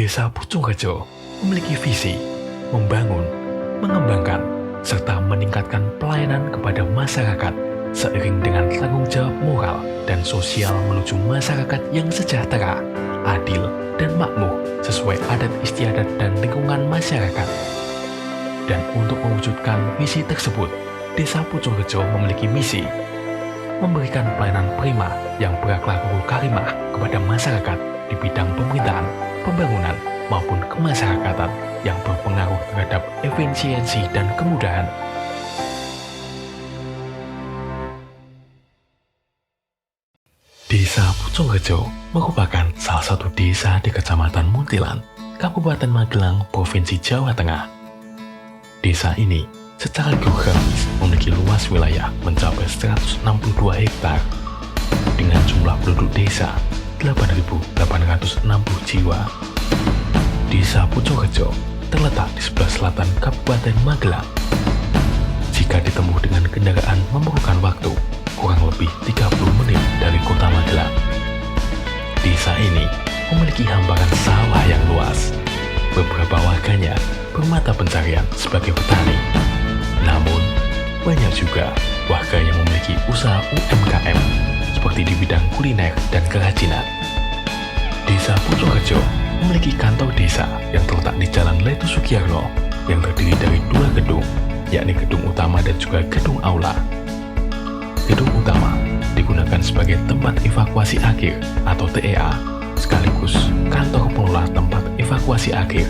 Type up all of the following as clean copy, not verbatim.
Desa Pucungrejo memiliki visi membangun, mengembangkan, serta meningkatkan pelayanan kepada masyarakat seiring dengan tanggung jawab moral dan sosial menuju masyarakat yang sejahtera, adil, dan makmur sesuai adat istiadat dan lingkungan masyarakat. Dan untuk mewujudkan visi tersebut, Desa Pucungrejo memiliki misi memberikan pelayanan prima yang berakhlak karimah kepada masyarakat di bidang pemerintahan, pembangunan, maupun kemasyarakatan yang berpengaruh terhadap efisiensi dan kemudahan. Desa Pucungrejo merupakan salah satu desa di Kecamatan Muntilan, Kabupaten Magelang, Provinsi Jawa Tengah. Desa ini secara geografis memiliki luas wilayah mencapai 162 hektar dengan jumlah penduduk desa 8.860 jiwa. Desa Pucungrejo terletak di sebelah selatan Kabupaten Magelang. Jika ditempuh dengan kendaraan memerlukan waktu kurang lebih 30 menit dari kota Magelang. Desa ini memiliki hamparan sawah yang luas. Beberapa warganya bermata pencarian sebagai petani. Namun, banyak juga warga yang memiliki usaha UMKM seperti di bidang kuliner dan kerajinan. Desa Pucungrejo memiliki kantor desa yang terletak di Jalan Letu Sugiyarno yang terdiri dari 2 gedung, yakni gedung utama dan juga gedung aula. Gedung utama digunakan sebagai tempat evakuasi akhir atau TEA, sekaligus kantor pengelola tempat evakuasi akhir,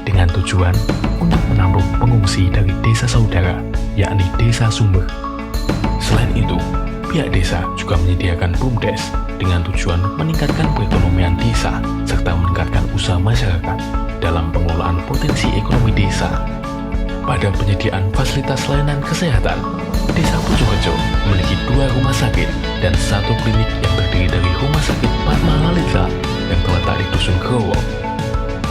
dengan tujuan untuk menampung pengungsi dari desa saudara, yakni Desa Sumber. Selain itu, pihak desa juga menyediakan BUMDes dengan tujuan meningkatkan perekonomian desa serta meningkatkan usaha masyarakat dalam pengelolaan potensi ekonomi desa. Pada penyediaan fasilitas layanan kesehatan, Desa Pucungrejo memiliki 2 rumah sakit dan 1 klinik yang terdiri dari Rumah Sakit Padma Lalita yang terletak di Dusun Growong,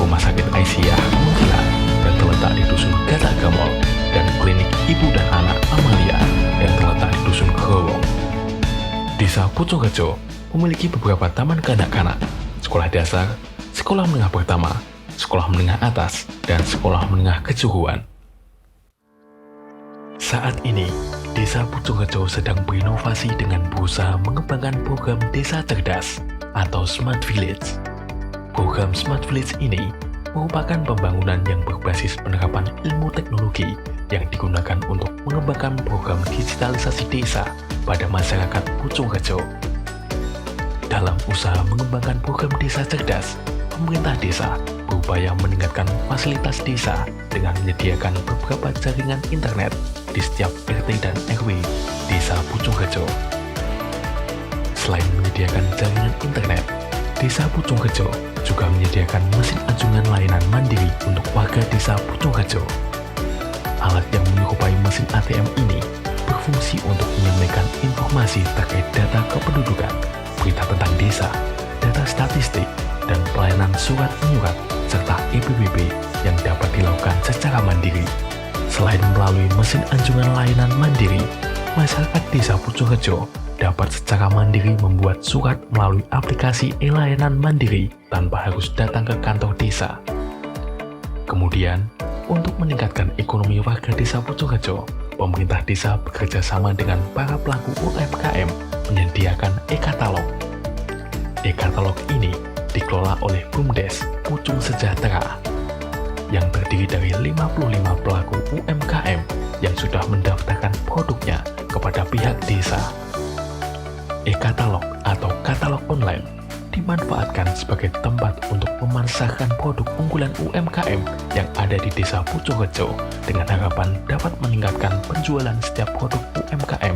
Rumah Sakit Aisyah Muntilan yang terletak di Dusun Gatak Gamol, dan Klinik Ibu dan Anak Amalia yang terletak di Dusun Growong. Desa Pucungrejo memiliki beberapa taman kanak-kanak, sekolah dasar, sekolah menengah pertama, sekolah menengah atas, dan sekolah menengah kejuruan. Saat ini, Desa Pucungrejo sedang berinovasi dengan berusaha mengembangkan program Desa Cerdas atau Smart Village. Program Smart Village ini merupakan pembangunan yang berbasis penerapan ilmu teknologi yang digunakan untuk mengembangkan program digitalisasi desa pada masyarakat Pucungrejo. Dalam usaha mengembangkan program Desa Cerdas, pemerintah desa berupaya meningkatkan fasilitas desa dengan menyediakan beberapa jaringan internet di setiap RT dan RW Desa Pucungrejo. Selain menyediakan jaringan internet, Desa Pucungrejo juga menyediakan mesin anjungan layanan mandiri untuk warga Desa Pucungrejo. Alat yang menyerupai mesin ATM ini berfungsi untuk menyampaikan informasi terkait data kependudukan, berita tentang desa, data statistik, dan pelayanan surat menyurat serta EPWP yang dapat dilakukan secara mandiri. Selain melalui mesin anjungan layanan mandiri, masyarakat Desa Pucungrejo dapat secara mandiri membuat surat melalui aplikasi e-layanan mandiri tanpa harus datang ke kantor desa. Kemudian, untuk meningkatkan ekonomi warga Desa Pucungrejo, pemerintah desa bekerja sama dengan para pelaku UMKM menyediakan e-katalog. E-katalog ini dikelola oleh BUMDes Pucung Sejahtera yang terdiri dari 55 pelaku UMKM yang sudah mendaftarkan produknya kepada pihak desa. E-katalog atau katalog online dimanfaatkan sebagai tempat untuk memasarkan produk unggulan UMKM yang ada di Desa Pucungrejo dengan harapan dapat meningkatkan penjualan setiap produk UMKM.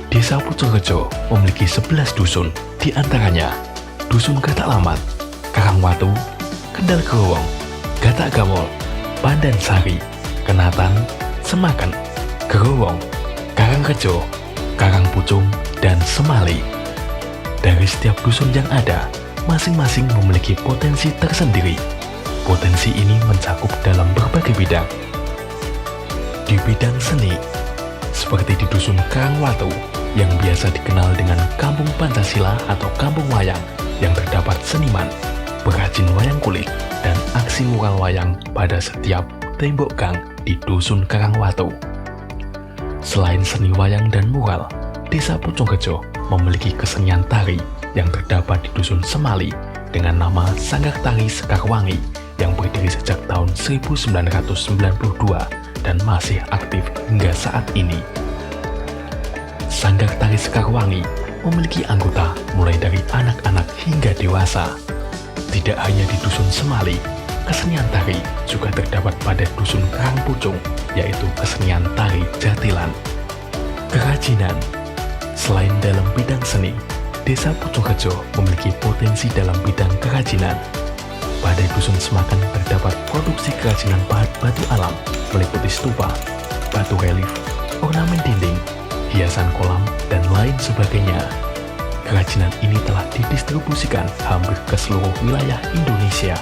Desa Pucungrejo memiliki 11 dusun, di antaranya Dusun Gatak Lamat, Karangwatu, Kendal Growong, Gatak Gamol, Pandan Sari, Kenatan, Semaken, Growong, Karangrejo, Karangpucung, dan Semali. Dari setiap dusun yang ada, masing-masing memiliki potensi tersendiri. Potensi ini mencakup dalam berbagai bidang. Di bidang seni, seperti di Dusun Karangwatu yang biasa dikenal dengan Kampung Pancasila atau Kampung Wayang, yang terdapat seniman, perajin wayang kulit, dan aksi mural wayang pada setiap tembok gang di Dusun Karangwatu. Selain seni wayang dan mural, Desa Pucungrejo memiliki kesenian tari yang terdapat di Dusun Semali dengan nama Sanggar Tari Sekarwangi yang berdiri sejak tahun 1992 dan masih aktif hingga saat ini. Sanggar Tari Sekarwangi memiliki anggota mulai dari anak-anak hingga dewasa. Tidak hanya di Dusun Semali, kesenian tari juga terdapat pada Dusun Karangpucung, yaitu kesenian tari Jatilan. Kerajinan. Selain dalam bidang seni, Desa Pucungrejo memiliki potensi dalam bidang kerajinan. Pada Dusun Semakan terdapat produksi kerajinan bahan batu alam meliputi stupa, batu relief, ornamen dinding, hiasan kolam, dan lain sebagainya. Kerajinan ini telah didistribusikan hampir ke seluruh wilayah Indonesia.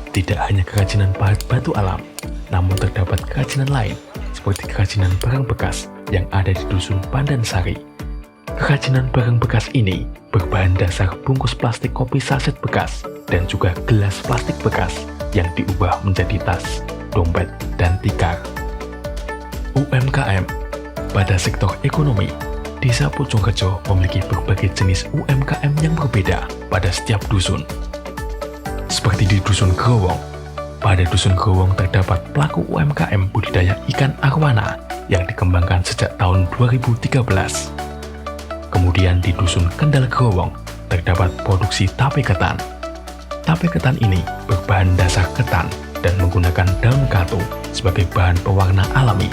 Tidak hanya kerajinan bahan batu alam, namun terdapat kerajinan lain seperti kerajinan barang bekas yang ada di Dusun Pandansari. Kerajinan barang bekas ini berbahan dasar bungkus plastik kopi saset bekas dan juga gelas plastik bekas yang diubah menjadi tas, dompet, dan tikar. UMKM. Pada sektor ekonomi, Desa Pucungrejo memiliki berbagai jenis UMKM yang berbeda pada setiap dusun. Seperti di Dusun Growong, pada Dusun Growong terdapat pelaku UMKM budidaya ikan arwana yang dikembangkan sejak tahun 2013. Kemudian di Dusun Kendal Growong terdapat produksi tape ketan. Tape ketan ini berbahan dasar ketan dan menggunakan daun katu sebagai bahan pewarna alami.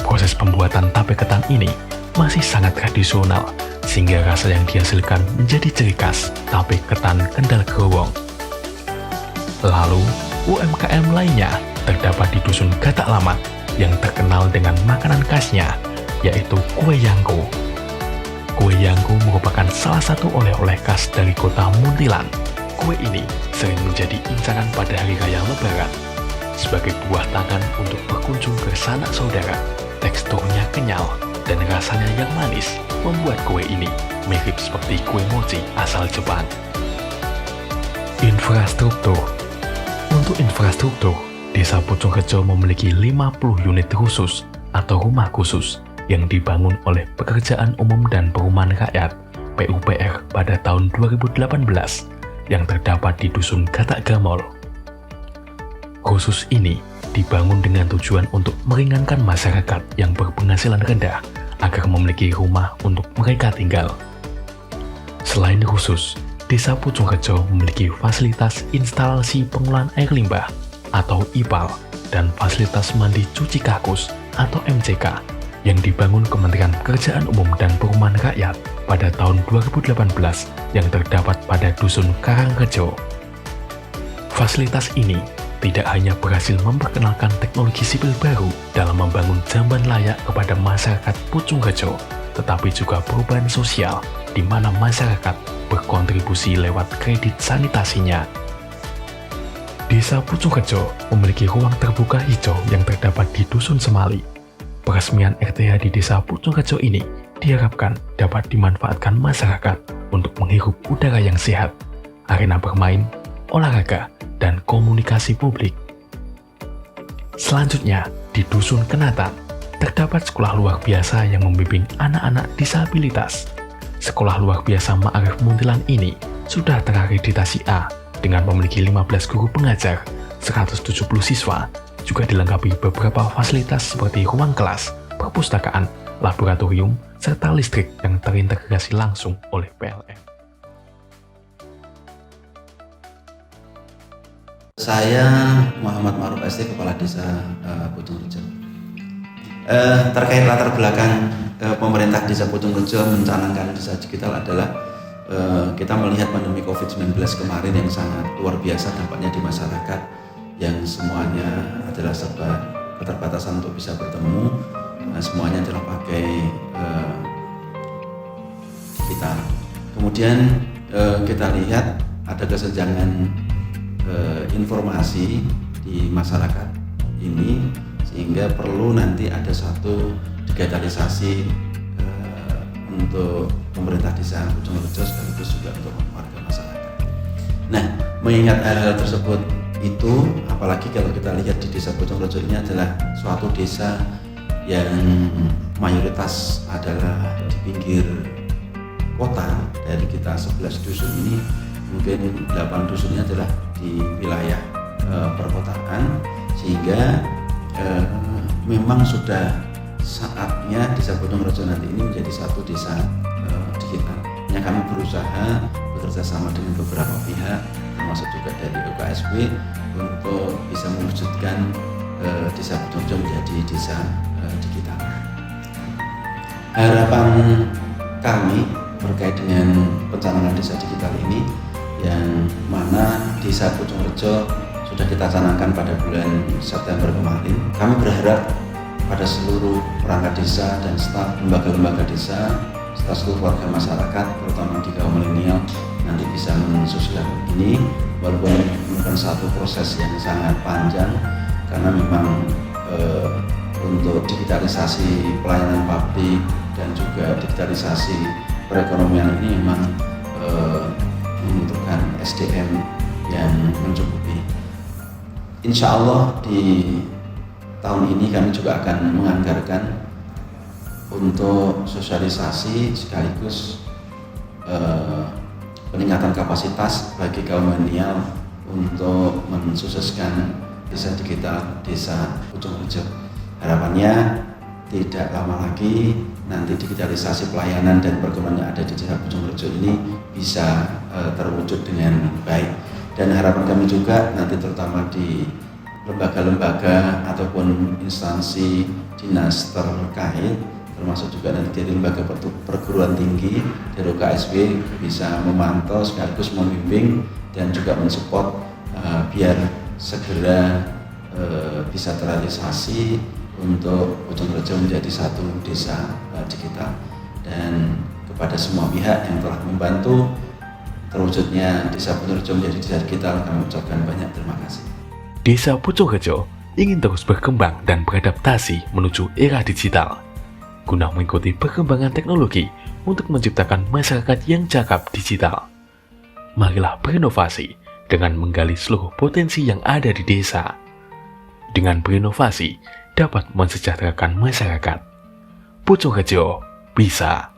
Proses pembuatan tape ketan ini masih sangat tradisional, sehingga rasa yang dihasilkan menjadi ciri khas tape ketan Kendal Growong. Lalu, UMKM lainnya terdapat di Dusun Gatak Lamat yang terkenal dengan makanan khasnya, yaitu kue yangko. Kue yangko merupakan salah satu oleh-oleh khas dari kota Muntilan. Kue ini sering menjadi incaran pada hari raya Lebaran. Sebagai buah tangan untuk berkunjung ke sanak saudara, teksturnya kenyal dan rasanya yang manis membuat kue ini mirip seperti kue mochi asal Jepang. Infrastruktur. Untuk infrastruktur, Desa Pucungrejo memiliki 50 unit khusus atau rumah khusus yang dibangun oleh Pekerjaan Umum dan Perumahan Rakyat (PUPR) pada tahun 2018 yang terdapat di Dusun Gatak Gamol. Khusus ini dibangun dengan tujuan untuk meringankan masyarakat yang berpenghasilan rendah agar memiliki rumah untuk mereka tinggal. Selain khusus, Desa Pucungrejo memiliki fasilitas instalasi pengolahan air limbah atau IPAL dan fasilitas mandi cuci kakus atau MCK yang dibangun Kementerian Pekerjaan Umum dan Perumahan Rakyat pada tahun 2018 yang terdapat pada Dusun Karangrejo. Fasilitas ini tidak hanya berhasil memperkenalkan teknologi sipil baru dalam membangun jamban layak kepada masyarakat Pucungrejo, tetapi juga perubahan sosial di mana masyarakat berkontribusi lewat kredit sanitasinya. Desa Pucungrejo memiliki ruang terbuka hijau yang terdapat di Dusun Semali. Peresmian RTH di Desa Pucungrejo ini diharapkan dapat dimanfaatkan masyarakat untuk menghirup udara yang sehat, arena bermain, olahraga, dan komunikasi publik. Selanjutnya, di Dusun Kenatan, terdapat sekolah luar biasa yang membimbing anak-anak disabilitas. Sekolah luar biasa Ma'arif Muntilan ini sudah terakreditasi A dengan memiliki 15 guru pengajar, 170 siswa, juga dilengkapi beberapa fasilitas seperti ruang kelas, perpustakaan, laboratorium, serta listrik yang terintegrasi langsung oleh PLN. Saya Muhammad Ma'ruf SD, Kepala Desa Pucungrejo. Terkait latar belakang pemerintah Desa Pucungrejo mencanangkan desa digital adalah kita melihat pandemi COVID-19 kemarin yang sangat luar biasa dampaknya di masyarakat, yang semuanya adalah serba keterbatasan untuk bisa bertemu, semuanya adalah pakai digital. Kemudian kita lihat ada kesenjangan informasi di masyarakat ini, sehingga perlu nanti ada satu digitalisasi untuk pemerintah desa Bojongrojo sekaligus juga untuk warga masyarakat. Nah, mengingat hal-hal tersebut itu, apalagi kalau kita lihat di desa Bojongrojo ini adalah suatu desa yang mayoritas adalah di pinggir kota. Dari kita 11 dusun ini, mungkin 8 dusunnya adalah di wilayah perkotaan, sehingga memang sudah saatnya desa Bojongrojo nanti ini menjadi satu desa digital. Yang kami berusaha bekerja sama dengan beberapa pihak, termasuk juga dari UKSW, untuk bisa mewujudkan desa Bojongrojo menjadi desa digital. Harapan kami terkait dengan pencanangan desa digital ini, yang mana desa Bojongrojo sudah kita canangkan pada bulan September kemarin. Kami berharap pada seluruh perangkat desa dan staf lembaga-lembaga desa, serta seluruh warga masyarakat, terutama di kaum milenial, nanti bisa mensosialisasikan ini, walaupun merupakan satu proses yang sangat panjang, karena memang untuk digitalisasi pelayanan publik dan juga digitalisasi perekonomian ini memang membutuhkan SDM yang mencukupi. Insya Allah di tahun ini kami juga akan menganggarkan untuk sosialisasi sekaligus peningkatan kapasitas bagi kaum milenial untuk mensukseskan desa digital desa Bojongrojo. Harapannya tidak lama lagi nanti digitalisasi pelayanan dan perekonomian yang ada di desa Bojongrojo ini bisa terwujud dengan baik. Dan harapan kami juga nanti terutama di lembaga-lembaga ataupun instansi dinas terkait, termasuk juga nanti dari lembaga perguruan tinggi dari UKSW, bisa memantau sekaligus membimbing dan juga mensupport biar segera bisa terrealisasi untuk Bojongrojo menjadi satu desa digital. Dan kepada semua pihak yang telah membantu terwujudnya desa Bojongrojo menjadi desa digital, kami ucapkan banyak terima kasih. Desa Bojongrojo ingin terus berkembang dan beradaptasi menuju era digital, guna mengikuti perkembangan teknologi untuk menciptakan masyarakat yang cakap digital. Marilah berinovasi dengan menggali seluruh potensi yang ada di desa. Dengan berinovasi dapat mensejahterakan masyarakat. Bojongrojo bisa.